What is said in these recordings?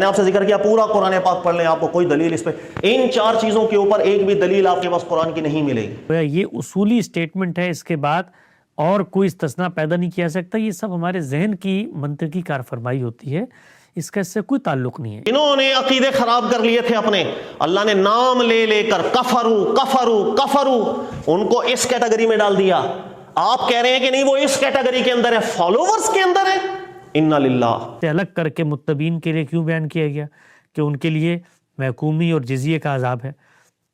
نے آپ سے ذکر کیا پورا قرآن پاک پڑھ لیں، آپ کو کوئی دلیل اس پہ ان چار چیزوں کے اوپر ایک بھی دلیل آپ کے پاس قرآن کی نہیں ملے گی۔ یہ اصولی سٹیٹمنٹ ہے، اس کے بعد اور کوئی استثناء پیدا نہیں کیا سکتا۔ یہ سب ہمارے ذہن کی منطقی کار فرمائی ہوتی ہے، اس کا اس سے کوئی تعلق نہیں ہے۔ انہوں نے عقیدے خراب کر لیے تھے اپنے، اللہ نے نام لے لے کر کفرو کفرو کفرو ان کو اس کیٹیگری میں ڈال دیا۔ آپ کہہ رہے ہیں کہ نہیں وہ اس کیٹیگری کے اندر ہے، فالوورز کے اندر ہے۔ انا للہ سے الگ کر کے متبین کے لیے کیوں بیان کیا گیا کہ ان کے لیے محکومی اور جزیے کا عذاب ہے؟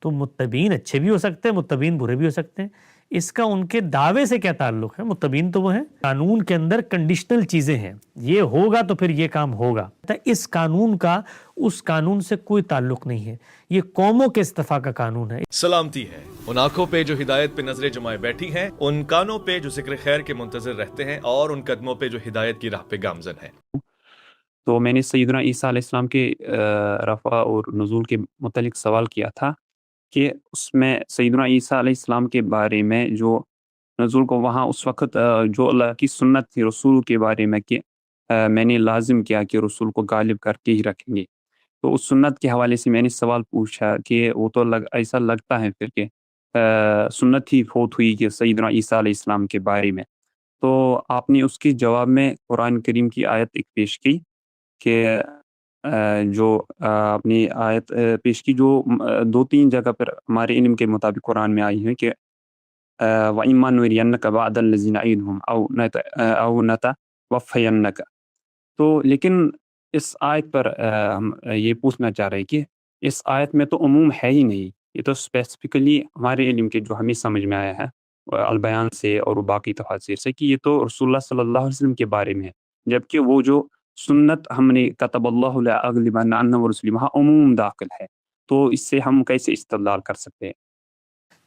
تو متبین اچھے بھی ہو سکتے ہیں، متبین برے بھی ہو سکتے ہیں، اس کا ان کے دعوے سے کیا تعلق ہے؟ متبین تو وہ ہیں، قانون کے اندر کنڈیشنل چیزیں ہیں، یہ ہوگا تو پھر یہ کام ہوگا۔ اس قانون کا اس قانون سے کوئی تعلق نہیں ہے، یہ قوموں کے استفاع کا قانون ہے۔ سلامتی ہے ان آنکھوں پہ جو ہدایت پہ نظریں جمائے بیٹھی ہیں، ان کانوں پہ جو ذکر خیر کے منتظر رہتے ہیں، اور ان قدموں پہ جو ہدایت کی راہ پہ گامزن ہیں۔ تو میں نے سیدنا عیسیٰ علیہ السلام کے رفع اور نزول کے متعلق سوال کیا تھا کہ اس میں سیدنا عیسیٰ علیہ السلام کے بارے میں جو نزول کو وہاں اس وقت جو اللہ کی سنت تھی رسول کے بارے میں کہ میں نے لازم کیا کہ رسول کو غالب کر کے ہی رکھیں گے، تو اس سنت کے حوالے سے میں نے سوال پوچھا کہ وہ تو ایسا لگتا ہے پھر کہ سنت ہی فوت ہوئی کہ سیدنا عیسیٰ علیہ السلام کے بارے میں۔ تو آپ نے اس کے جواب میں قرآن کریم کی آیت ایک پیش کی کہ جو اپنی آیت پیش کی جو دو تین جگہ پر ہمارے علم کے مطابق قرآن میں آئی ہے کہ وَإِمَّا نُرِيَنَّكَ بَعْضَ الَّذِي نَعِدُهُمْ أَوْ نَتَوَفَّيَنَّكَ۔ تو لیکن اس آیت پر ہم یہ پوچھنا چاہ رہے ہیں کہ اس آیت میں تو عموم ہے ہی نہیں، یہ تو اسپیسیفکلی ہمارے علم کے جو ہمیں سمجھ میں آیا ہے البیان سے اور باقی تفاسیر سے کہ یہ تو رسول اللہ صلی اللہ علیہ وسلم کے بارے میں ہے، جبکہ وہ جو سنت ہم نے کتب اللہ لأغلبن أنا ورسلی وہاں عموم داخل ہے، تو اس سے ہم کیسے استدلال کر سکتے ہیں؟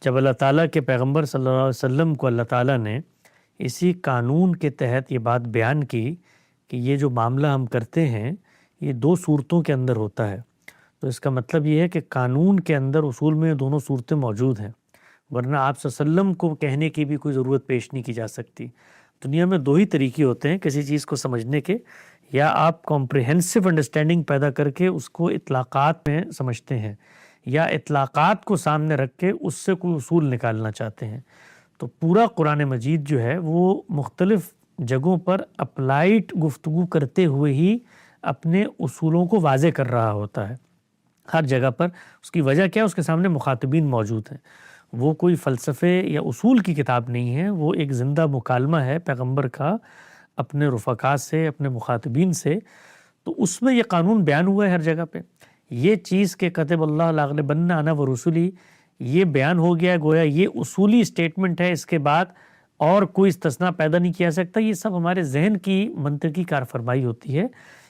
جب اللہ تعالیٰ کے پیغمبر صلی اللہ علیہ وسلم کو اللہ تعالیٰ نے اسی قانون کے تحت یہ بات بیان کی کہ یہ جو معاملہ ہم کرتے ہیں یہ دو صورتوں کے اندر ہوتا ہے، تو اس کا مطلب یہ ہے کہ قانون کے اندر اصول میں دونوں صورتیں موجود ہیں، ورنہ آپ صلی اللہ علیہ وسلم کو کہنے کی بھی کوئی ضرورت پیش نہیں کی جا سکتی۔ دنیا میں دو ہی طریقے ہوتے ہیں کسی چیز کو سمجھنے کے، یا آپ کمپریہنسو انڈرسٹینڈنگ پیدا کر کے اس کو اطلاقات میں سمجھتے ہیں، یا اطلاقات کو سامنے رکھ کے اس سے کوئی اصول نکالنا چاہتے ہیں۔ تو پورا قرآن مجید جو ہے وہ مختلف جگہوں پر اپلائیڈ گفتگو کرتے ہوئے ہی اپنے اصولوں کو واضح کر رہا ہوتا ہے۔ ہر جگہ پر اس کی وجہ کیا ہے؟ اس کے سامنے مخاطبین موجود ہیں، وہ کوئی فلسفے یا اصول کی کتاب نہیں ہے، وہ ایک زندہ مکالمہ ہے پیغمبر کا اپنے رفقا سے، اپنے مخاطبین سے، تو اس میں یہ قانون بیان ہوا ہے ہر جگہ پہ۔ یہ چیز کہ کتب اللہ لأغلبن أنا ورسلی یہ بیان ہو گیا ہے، گویا یہ اصولی سٹیٹمنٹ ہے، اس کے بعد اور کوئی استثناء پیدا نہیں کیا سکتا۔ یہ سب ہمارے ذہن کی منطقی کار فرمائی ہوتی ہے،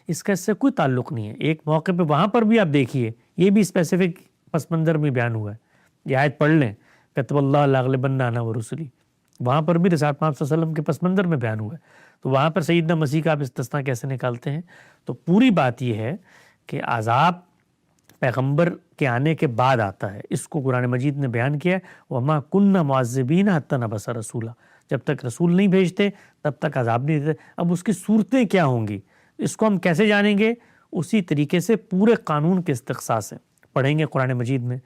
اس کا اس سے کوئی تعلق نہیں ہے۔ ایک موقع پہ وہاں پر بھی آپ دیکھیے یہ بھی اسپیسیفک پس منظر میں بیان ہوا ہے، یہ آیت پڑھ لیں کتب اللہ لأغلبن أنا ورسلی، وہاں پر بھی رسالت محمد صلی اللہ علیہ وسلم کے پس منظر میں بیان ہوا ہے، تو وہاں پر سیدنا مسیح کا آپ استثناء کیسے نکالتے ہیں؟ تو پوری بات یہ ہے کہ عذاب پیغمبر کے آنے کے بعد آتا ہے، اس کو قرآن مجید نے بیان کیا ہے، وَمَا كُنَّا مُعَذِّبِينَ حَتَّى نَبْعَثَ رَسُولًا، جب تک رسول نہیں بھیجتے تب تک عذاب نہیں دیتے۔ اب اس کی صورتیں کیا ہوں گی اس کو ہم کیسے جانیں گے؟ اسی طریقے سے پورے قانون کے استقصاء سے پڑھیں گے قرآن مجید میں،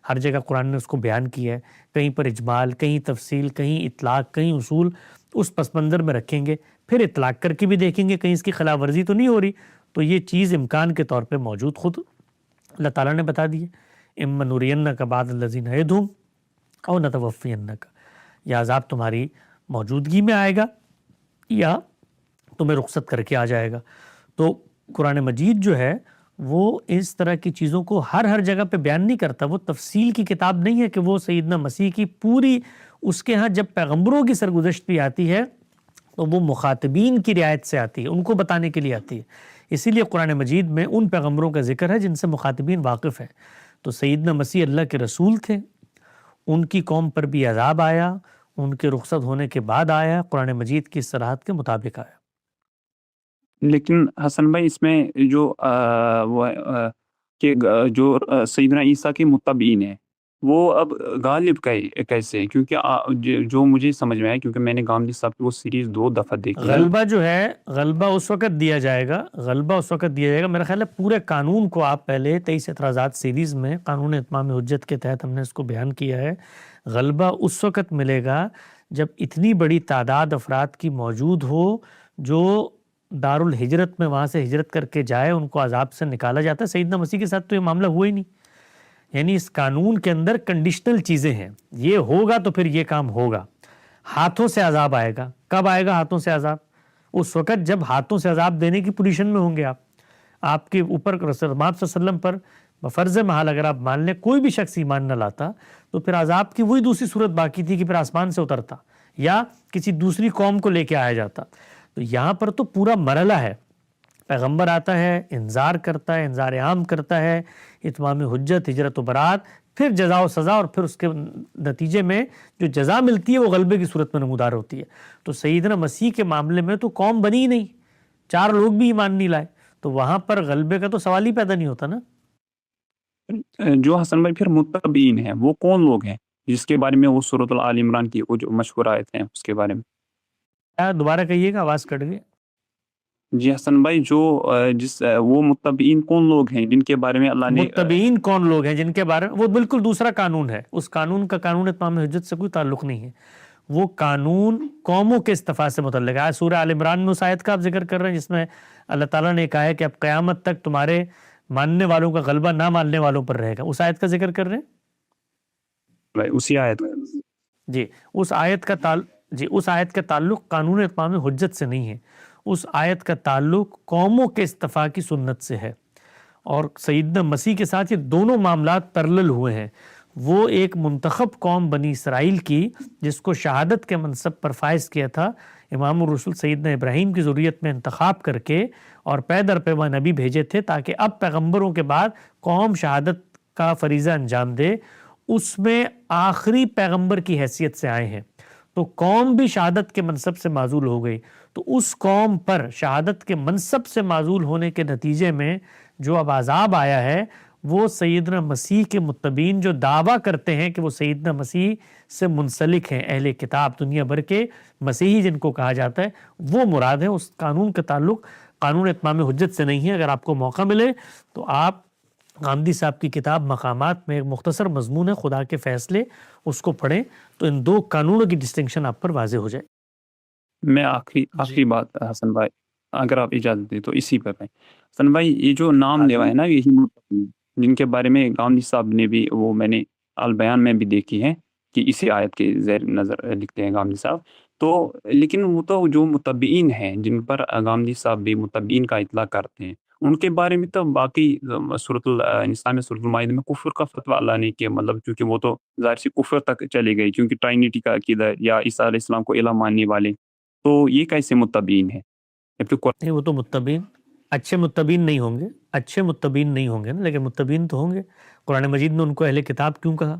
ہر جگہ قرآن نے اس کو بیان کیا ہے، کہیں پر اجمال، کہیں تفصیل، کہیں اطلاق، کہیں اصول، اس پس منظر میں رکھیں گے، پھر اطلاق کر کے بھی دیکھیں گے کہیں اس کی خلاف ورزی تو نہیں ہو رہی، تو یہ چیز امکان کے طور پہ موجود خود اللہ تعالیٰ نے بتا دی ہے، اِمَّا نُرِيَنَّكَ بَعْضَ الَّذِي نَعِدُهُمْ أَوْ نَتَوَفِّيَنَّكَ، یہ عذاب تمہاری موجودگی میں آئے گا یا تمہیں رخصت کر کے آ جائے گا۔ تو قرآن مجید جو ہے وہ اس طرح کی چیزوں کو ہر جگہ پہ بیان نہیں کرتا، وہ تفصیل کی کتاب نہیں ہے کہ وہ سیدنا مسیح کی پوری، اس کے ہاں جب پیغمبروں کی سرگزشت بھی آتی ہے تو وہ مخاطبین کی رعایت سے آتی ہے، ان کو بتانے کے لیے آتی ہے، اسی لیے قرآن مجید میں ان پیغمبروں کا ذکر ہے جن سے مخاطبین واقف ہیں۔ تو سیدنا مسیح اللہ کے رسول تھے، ان کی قوم پر بھی عذاب آیا، ان کے رخصت ہونے کے بعد آیا، قرآن مجید کی صراحت کے مطابق آیا۔ لیکن حسن بھائی اس میں جو کہ جو سیدنا عیسیٰ کے متبعین ہیں وہ اب غالب کیسے؟ کیونکہ جو مجھے سمجھ میں آیا، کیونکہ میں نے گاندھی صاحب کی وہ سیریز 2 دفعہ دیکھی ہے۔ غلبہ جو ہے، غلبہ اس وقت دیا جائے گا، غلبہ اس وقت دیا جائے گا، میرا خیال ہے پورے قانون کو آپ پہلے 23 اعتراضات سیریز میں قانون اتمام حجت کے تحت ہم نے اس کو بیان کیا ہے، غلبہ اس وقت ملے گا جب اتنی بڑی تعداد افراد کی موجود ہو جو دارالہجرت میں وہاں سے ہجرت کر کے جائے، ان کو عذاب سے نکالا جاتا ہے۔ سیدنا مسیح کے ساتھ تو یہ معاملہ ہوا ہی نہیں، یعنی اس قانون کے اندر کنڈیشنل چیزیں ہیں، یہ ہوگا تو پھر یہ کام ہوگا۔ ہاتھوں سے عذاب آئے گا، کب آئے گا ہاتھوں سے عذاب؟ اس وقت جب ہاتھوں سے عذاب دینے کی پوزیشن میں ہوں گے آپ کے اوپر رسول اللہ صلی اللہ علیہ وسلم پر بفرض محال اگر آپ مان لیں کوئی بھی شخص ایمان نہ لاتا تو پھر عذاب کی وہی دوسری صورت باقی تھی کہ پھر آسمان سے اترتا یا کسی دوسری قوم کو لے کے آیا جاتا۔ تو یہاں پر تو پورا مرحلہ ہے، پیغمبر آتا ہے، انذار کرتا ہے، انذار عام کرتا ہے، اتمام حجت، ہجرت و برات، پھر جزا و سزا، اور پھر اس کے نتیجے میں جو جزا ملتی ہے وہ غلبے کی صورت میں نمودار ہوتی ہے۔ تو سیدنا مسیح کے معاملے میں تو قوم بنی ہی نہیں، 4 لوگ بھی ایمان نہیں لائے، تو وہاں پر غلبے کا تو سوال ہی پیدا نہیں ہوتا نا۔ جو حسن بھائی پھر متبعین ہیں وہ کون لوگ ہیں جس کے بارے میں وہ سورۃ آل عمران کی وہ جو مشہور آیت ہیں اس کے بارے میں؟ دوبارہ کہیے گا، آواز کٹ گئی۔ جی حسن بھائی، جو وہ متبعین کون لوگ ہیں جن کے بارے میں اللہ نے متبعین کون لوگ ہیں جن کے بارے میں، وہ بالکل دوسرا قانون ہے، اس قانون کا قانون اتمام حجت سے کوئی تعلق نہیں ہے، وہ قانون قوموں کے استفاء سے متعلق ہے۔ سورہ آل عمران میں اس آیت کا آپ ذکر کر رہے ہیں جس میں اللہ تعالیٰ نے کہا ہے کہ اب قیامت تک تمہارے ماننے والوں کا غلبہ نہ ماننے والوں پر رہے گا، اس آیت کا ذکر کر رہے ہیں؟ اسی آیت جی، اس آیت کا تعلق قانون اتمام حجت سے نہیں ہے، اس آیت کا تعلق قوموں کے استفاء کی سنت سے ہے، اور سیدنا مسیح کے ساتھ یہ دونوں معاملات پیرلل ہوئے ہیں۔ وہ ایک منتخب قوم بنی اسرائیل کی جس کو شہادت کے منصب پر فائز کیا تھا امام الرسول سیدنا ابراہیم کی ذریت میں انتخاب کر کے، اور پے در پے وہ نبی بھیجے تھے تاکہ اب پیغمبروں کے بعد قوم شہادت کا فریضہ انجام دے، اس میں آخری پیغمبر کی حیثیت سے آئے ہیں، تو قوم بھی شہادت کے منصب سے معزول ہو گئی۔ تو اس قوم پر شہادت کے منصب سے معزول ہونے کے نتیجے میں جو اب عذاب آیا ہے وہ سیدنا مسیح کے متبعین جو دعویٰ کرتے ہیں کہ وہ سیدنا مسیح سے منسلک ہیں، اہل کتاب دنیا بھر کے مسیحی جن کو کہا جاتا ہے، وہ مراد ہے۔ اس قانون کا تعلق قانون اتمام حجت سے نہیں ہے۔ اگر آپ کو موقع ملے تو آپ غامدی صاحب کی کتاب مقامات میں ایک مختصر مضمون ہے خدا کے فیصلے، اس کو پڑھیں تو ان 2 قانونوں کی ڈسٹنکشن آپ پر واضح ہو جائے۔ میں آخری بات حسن بھائی اگر آپ اجازت دیں تو اسی پر حسن بھائی، یہ جو نام لیوا ہے نا، یہی متبعین جن کے بارے میں غامدی صاحب نے بھی وہ میں نے البیان میں بھی دیکھی ہے کہ اسی آیت کے زیر نظر لکھتے ہیں غامدی صاحب، تو لیکن وہ تو جو متبعین ہیں جن پر غامدی صاحب بھی متبعین کا اطلاق کرتے ہیں، ان کے بارے میں تو باقی سورۃ النساء میں، سورۃ المائدہ میں کفر کا فتویٰ اللہ نے کیا، مطلب چونکہ وہ تو ظاہر سی کفر تک چلے گئے، کیونکہ ٹرائنیٹی کا عقیدہ یا عیسیٰ علیہ السلام کو الہ ماننے والے، تو یہ کیسے متبعین ہیں؟ نہیں، وہ تو متبعین اچھے متبعین نہیں ہوں گے، اچھے متبعین نہیں ہوں گے نا، لیکن متبعین تو ہوں گے۔ قرآن مجید نے ان کو اہل کتاب کیوں کہا؟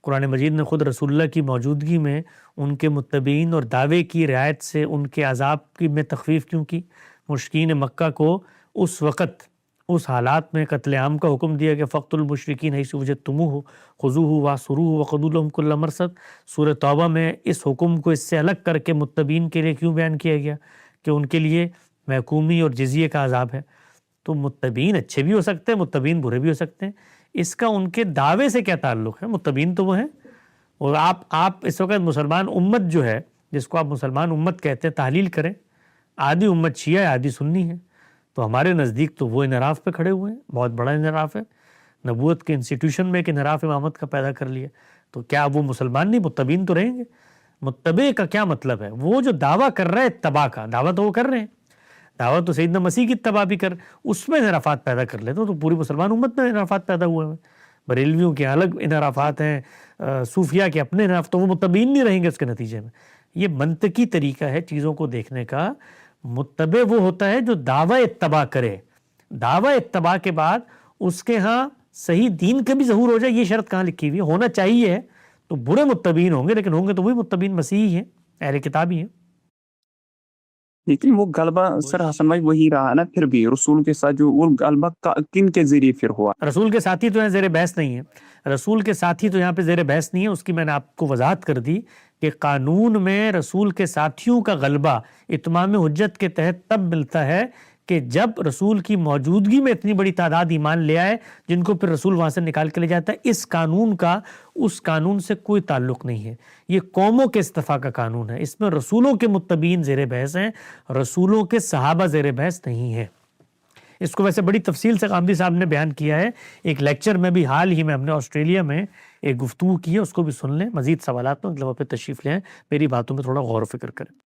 قرآن مجید نے خود رسول اللہ کی موجودگی میں ان کے متبعین اور دعوے کی رعایت سے ان کے عذاب کی میں تخفیف کیوں کی؟ مشرکین مکہ کو اس وقت اس حالات میں قتل عام کا حکم دیا کہ فقتلوا المشرکین حیث وجدتموہم خذوہ واحصروہ وخذوا لہم کل مرصد۔ سورہ توبہ میں اس حکم کو اس سے الگ کر کے متبعین کے لیے کیوں بیان کیا گیا کہ ان کے لیے محکومی اور جزیے کا عذاب ہے؟ تو متبعین اچھے بھی ہو سکتے ہیں، متبعین برے بھی ہو سکتے ہیں، اس کا ان کے دعوے سے کیا تعلق ہے؟ متبعین تو وہ ہیں۔ اور آپ اس وقت مسلمان امت جو ہے، جس کو آپ مسلمان امت کہتے ہیں، تحلیل کریں، آدھی امت شیعہ ہے، آدھی سنی ہے، تو ہمارے نزدیک تو وہ انحراف پہ کھڑے ہوئے ہیں، بہت بڑا انحراف ہے، نبوت کے انسٹیٹیوشن میں ایک انحراف امامت کا پیدا کر لیا، تو کیا وہ مسلمان نہیں، متبعین تو رہیں گے؟ متبع کا کیا مطلب ہے؟ وہ جو دعویٰ کر رہا ہے اتباع کا، دعویٰ تو وہ کر رہے ہیں، دعویٰ تو سیدنا مسیح کی اتباع بھی کر، اس میں انحرافات پیدا کر لیتے تو پوری مسلمان امت میں انحرافات پیدا ہوئے ہیں، بریلویوں کے الگ انحرافات ہیں، صوفیہ کے اپنے انحراف، تو وہ متبعین نہیں رہیں گے اس کے نتیجے میں۔ یہ منطقی طریقہ ہے چیزوں کو دیکھنے کا۔ متبع وہ ہوتا ہے جو دعویٰ اتباع کرے، دعویٰ اتباع کے بعد اس کے ہاں صحیح دین کا بھی ظہور ہو جائے، یہ شرط کہاں لکھی ہوئی ہے؟ ہونا چاہیے، تو برے متبعین ہوں گے، لیکن ہوں گے تو وہی متبعین مسیحی ہیں، اہل کتابی ہیں۔ لیکن وہ غلبہ سر حسن بھائی وہی رہا نا پھر بھی رسول کے ساتھ جو وہ غلبہ کن کے ذریعے پھر ہوا؟ رسول کے ساتھی تو یہاں زیر بحث نہیں ہے، رسول کے ساتھی تو یہاں پہ زیر بحث نہیں ہے، اس کی میں نے آپ کو وضاحت کر دی کہ قانون میں رسول کے ساتھیوں کا غلبہ اتمام حجت کے تحت تب ملتا ہے کہ جب رسول کی موجودگی میں اتنی بڑی تعداد ایمان لے آئے جن کو پھر رسول وہاں سے نکال کے لے جاتا ہے۔ اس قانون کا اس قانون سے کوئی تعلق نہیں ہے، یہ قوموں کے استفاء کا قانون ہے، اس میں رسولوں کے متبعین زیر بحث ہیں، رسولوں کے صحابہ زیر بحث نہیں ہے۔ اس کو ویسے بڑی تفصیل سے غامدی صاحب نے بیان کیا ہے، ایک لیکچر میں بھی حال ہی میں ہم نے آسٹریلیا میں ایک گفتگو کی ہے، اس کو بھی سن لیں، مزید سوالات میں اگلے وقت پہ تشریف لیں، میری باتوں میں تھوڑا غور و فکر کریں۔